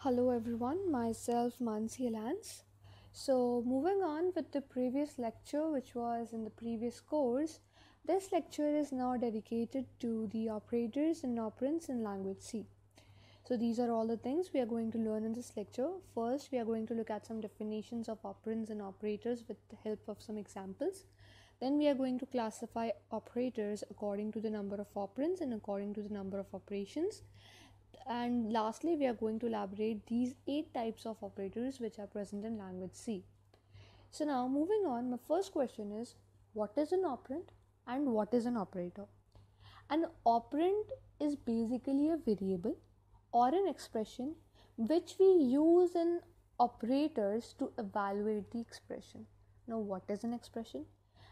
Hello everyone, myself Mansi Alans. So, moving on with the previous lecture, which was in the previous course, this lecture is now dedicated to the operators and operands in language C. So, these are all the things we are going to learn in this lecture. First, we are going to look at some definitions of operands and operators with the help of some examples. Then, we are going to classify operators according to the number of operands and according to the number of operations. And lastly, we are going to elaborate these 8 types of operators which are present in language C. So now moving on, my first question is, what is an operand and what is an operator? An operand is basically a variable or an expression which we use in operators to evaluate the expression. Now, what is an expression?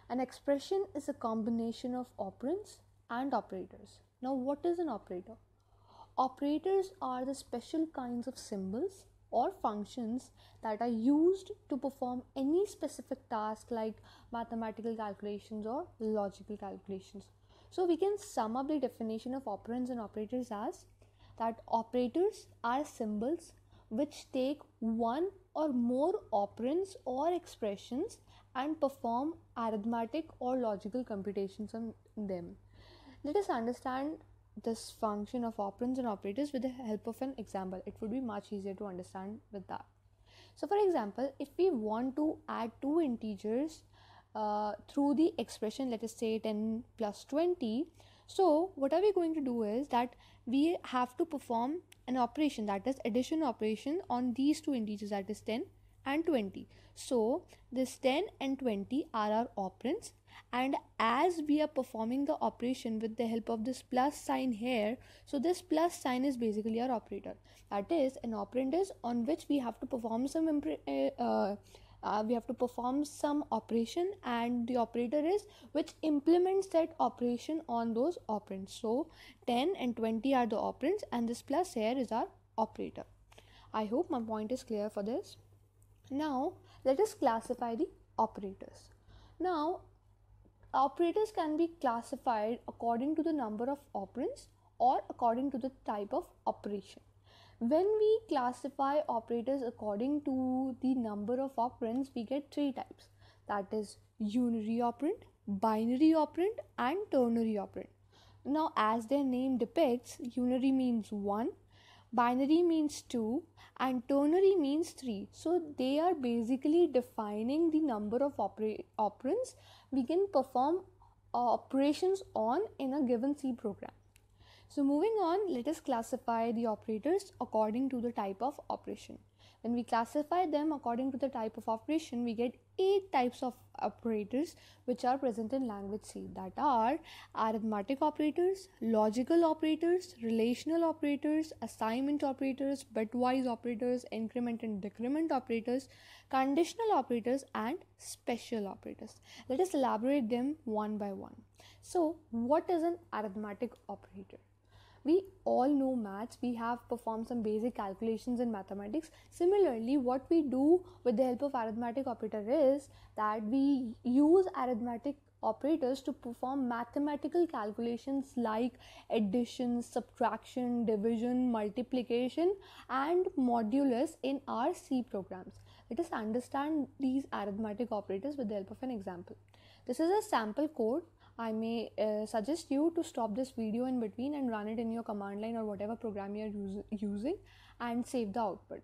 An expression is a combination of operands and operators. Now, what is an operator? Operators are the special kinds of symbols or functions that are used to perform any specific task like mathematical calculations or logical calculations. So we can sum up the definition of operands and operators as that operators are symbols which take one or more operands or expressions and perform arithmetic or logical computations on them. Let us understand this function of operands and operators with the help of an example. It would be much easier to understand with that. So for example, if we want to add two integers through the expression, let us say 10 plus 20, so what are we going to do is that we have to perform an operation, that is addition operation, on these two integers, that is 10 and 20. So this 10 and 20 are our operands, and as we are performing the operation with the help of this plus sign here, so this plus sign is basically our operator. That is, an operand is on which we have to perform some operation, and the operator is which implements that operation on those operands. So 10 and 20 are the operands and this plus here is our operator. I hope my point is clear for this. Now let us classify the operators. Now operators can be classified according to the number of operands or according to the type of operation. When we classify operators according to the number of operands, we get 3 types. That is unary operand, binary operand and ternary operand. Now as their name depicts, unary means 1, binary means 2 and ternary means 3. So they are basically defining the number of operands we can perform operations on in a given C program. So moving on, let us classify the operators according to the type of operation. When we classify them according to the type of operation, we get 8 types of operators which are present in language C. That are arithmetic operators, logical operators, relational operators, assignment operators, bitwise operators, increment and decrement operators, conditional operators and special operators. Let us elaborate them one by one. So what is an arithmetic operator? We all know maths. We have performed some basic calculations in mathematics. Similarly, what we do with the help of arithmetic operator is that we use arithmetic operators to perform mathematical calculations like addition, subtraction, division, multiplication and modulus in our C programs. Let us understand these arithmetic operators with the help of an example. This is a sample code. I may suggest you to stop this video in between and run it in your command line or whatever program you are using and save the output.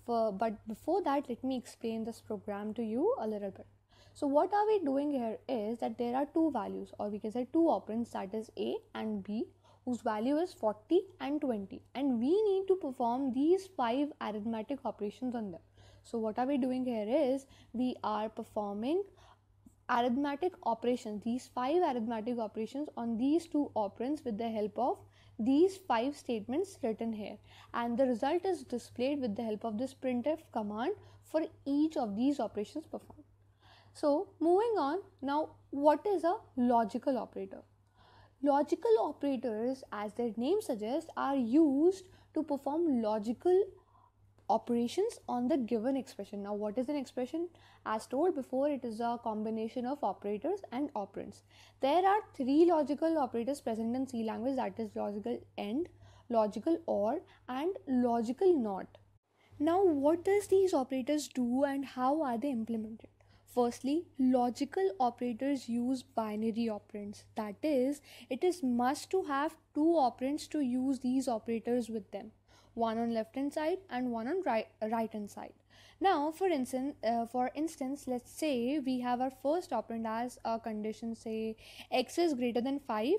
But before that, let me explain this program to you a little bit. So what are we doing here is that there are two values, or we can say two operands, that is A and B, whose value is 40 and 20, and we need to perform these 5 arithmetic operations on them. So what are we doing here is we are performing arithmetic operations, these 5 arithmetic operations on these two operands with the help of these 5 statements written here, and the result is displayed with the help of this printf command for each of these operations performed. So moving on, now what is a logical operator? Logical operators, as their name suggests, are used to perform logical operations on the given expression. Now what is an expression? As told before, it is a combination of operators and operands. There are 3 logical operators present in C language, that is logical AND, logical OR and logical NOT. Now, what does these operators do and how are they implemented? Firstly, logical operators use binary operands. That is, it is must to have two operands to use these operators with them. One on left hand side and one on right hand side. Now, for instance, let's say we have our first operand as a condition, say x is greater than 5,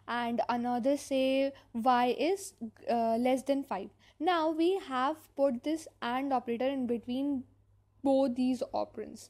and another say y is less than 5. Now we have put this AND operator in between both these operands.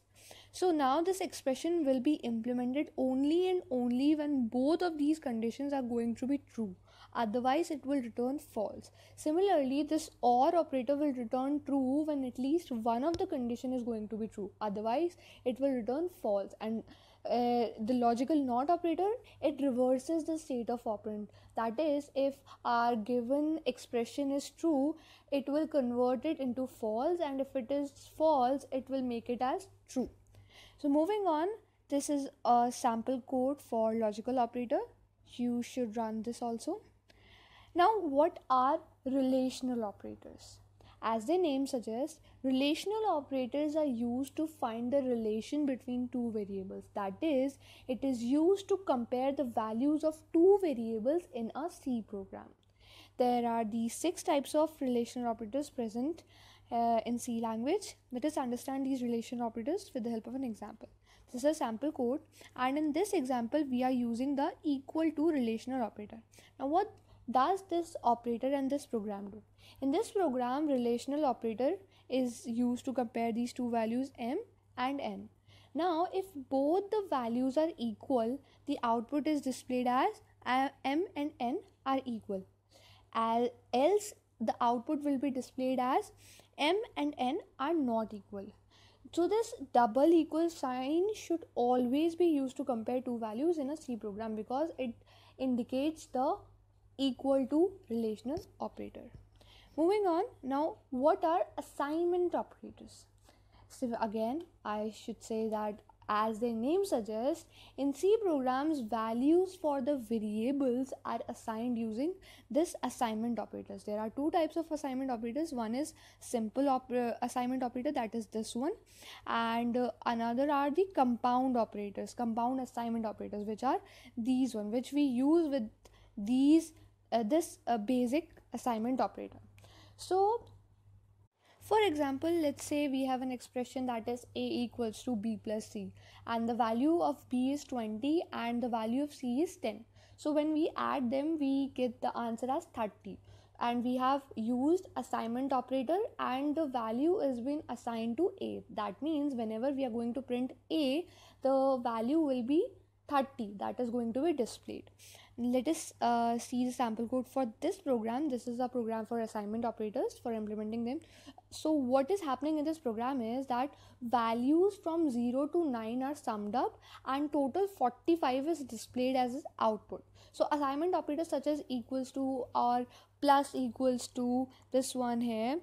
So now this expression will be implemented only and only when both of these conditions are going to be true. Otherwise, it will return false. Similarly, this OR operator will return true when at least one of the condition is going to be true. Otherwise, it will return false. And the logical NOT operator, it reverses the state of operand. That is, if our given expression is true, it will convert it into false, and if it is false, it will make it as true. So moving on, this is a sample code for logical operator. You should run this also. Now, what are relational operators? As their name suggests, relational operators are used to find the relation between two variables. That is, it is used to compare the values of two variables in a C program. There are these 6 types of relational operators present in C language. Let us understand these relational operators with the help of an example. This is a sample code, and in this example, we are using the equal to relational operator. Now, what does this operator and this program do? In this program, relational operator is used to compare these two values m and n. Now, if both the values are equal, the output is displayed as m and n are equal. Else, the output will be displayed as m and n are not equal. So this double equal sign should always be used to compare two values in a C program because it indicates the equal to relational operator. Moving on, now what are assignment operators? So again, I should say that as their name suggests, in C programs, values for the variables are assigned using this assignment operators. There are two types of assignment operators. One is simple assignment operator, that is this one, and another are the compound operators, compound assignment operators, which are these one, which we use with these this basic assignment operator. So for example, let's say we have an expression that is a equals to b plus c, and the value of b is 20 and the value of c is 10. So when we add them, we get the answer as 30, and we have used assignment operator and the value is been assigned to a. That means whenever we are going to print a, the value will be 30 that is going to be displayed. Let us see the sample code for this program. This is a program for assignment operators for implementing them. So what is happening in this program is that values from 0 to 9 are summed up and total 45 is displayed as output. So assignment operators such as equals to or plus equals to, this one here,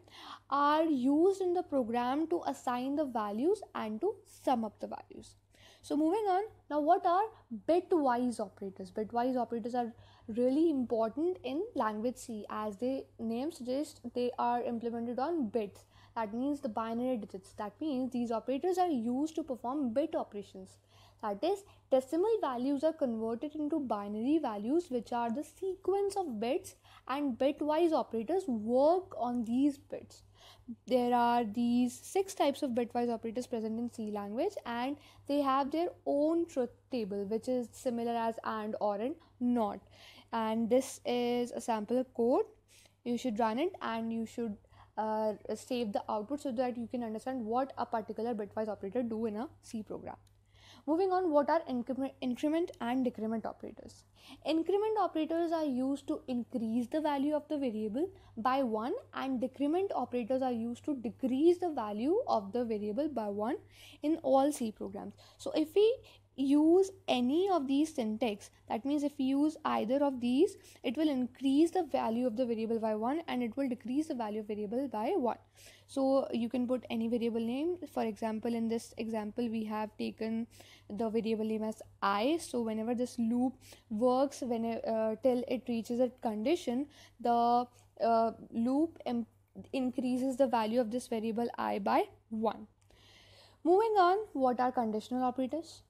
are used in the program to assign the values and to sum up the values. So moving on, now what are bitwise operators? Bitwise operators are really important in language C. As the name suggests, they are implemented on bits. That means the binary digits. That means these operators are used to perform bit operations. That is, decimal values are converted into binary values, which are the sequence of bits, and bitwise operators work on these bits. There are these 6 types of bitwise operators present in C language, and they have their own truth table, which is similar as AND, OR, and NOT. And this is a sample code. You should run it and you should save the output so that you can understand what a particular bitwise operator do in a C program. Moving on, what are increment and decrement operators? Increment operators are used to increase the value of the variable by 1, and decrement operators are used to decrease the value of the variable by 1 in all C programs. So if we use any of these syntax, that means if we use either of these, it will increase the value of the variable by 1 and it will decrease the value of variable by 1. So you can put any variable name. For example, in this example we have taken the variable name as I. So whenever this loop works, till it reaches a condition, the loop increases the value of this variable I by 1. Moving on, what are conditional operators?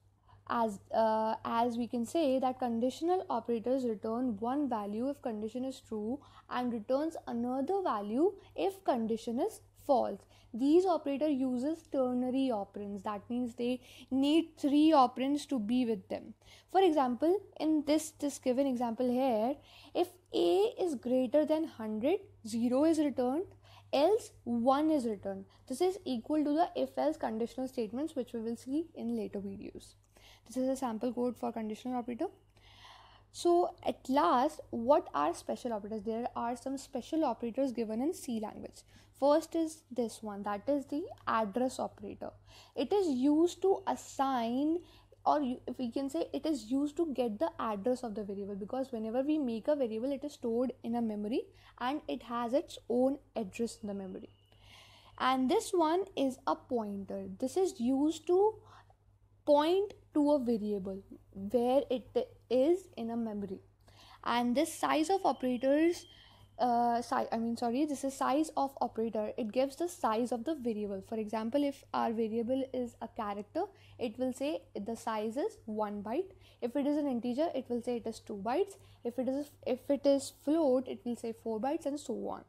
As we can say that conditional operators return one value if condition is true and returns another value if condition is false. These operator uses ternary operands. That means they need 3 operands to be with them. For example, in this given example here, if a is greater than 100, 0 is returned, else 1 is returned. This is equal to the if else conditional statements, which we will see in later videos. This is a sample code for conditional operator. So at last, what are special operators? There are some special operators given in C language. First is this one, that is the address operator. It is used to assign, or if we can say, it is used to get the address of the variable, because whenever we make a variable, it is stored in a memory and it has its own address in the memory. And this one is a pointer. This is used to point to a variable where it is in a memory. And this size of operators this is size of operator. It gives the size of the variable. For example, if our variable is a character, it will say the size is 1 byte. If it is an integer, it will say it is 2 bytes. If it is float, it will say 4 bytes, and so on.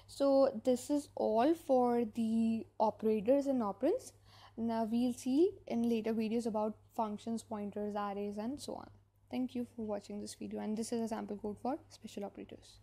So this is all for the operators and operands. Now we'll see in later videos about functions, pointers, arrays, and so on. Thank you for watching this video, and this is a sample code for special operators.